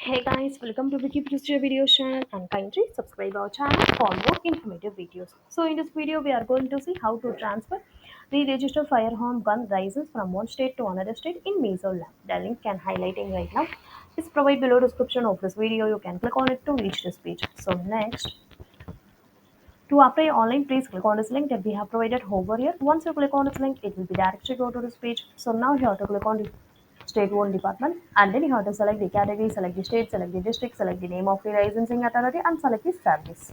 Hey guys, welcome to Wiki Procedure Video channel and kindly subscribe our channel for more informative videos. So in this video we are going to see how to transfer the registered firearm gun license from one state to another state in Mizoram. The link can highlighting right now is provided below description of this video. You can click on it to reach this page. So next, to apply online, please click on this link that we have provided over here. Once you click on this link, it will be directly go to this page. So now you have to click on the state one department and then you have to select the category, select the state, select the district, select the name of the licensing authority and select the service.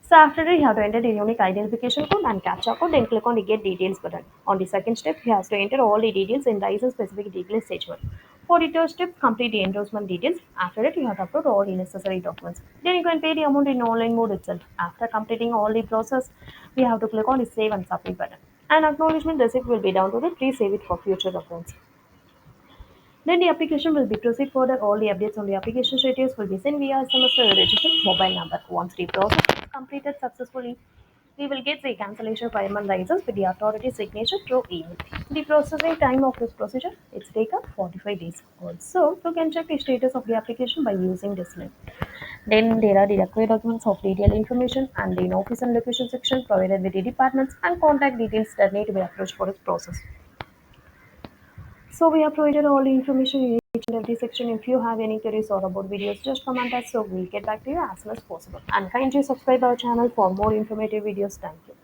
So after that, you have to enter the unique identification code and captcha code, then click on the get details button. On the second step, you have to enter all the details in license specific details stage 1. For the third step, complete the endorsement details. After that, you have to upload all the necessary documents. Then you can pay the amount in online mode itself. After completing all the process, we have to click on the save and submit button. An acknowledgement receipt will be downloaded. Please save it for future reference. Then the application will be proceed further. All the updates on the application status will be sent via SMS to the registered mobile number. Once the process is completed successfully, we will get the cancellation payment license with the authority signature through email. The processing time of this procedure it's taken 45 days. Also, you can check the status of the application by using this link. Then there are the required documents of detailed information and the office and location section provided with the departments and contact details that need to be approached for this process. So we have provided all the information in each and every section. If you have any queries or about videos, just comment us so we'll get back to you as soon as possible. And kindly subscribe our channel for more informative videos. Thank you.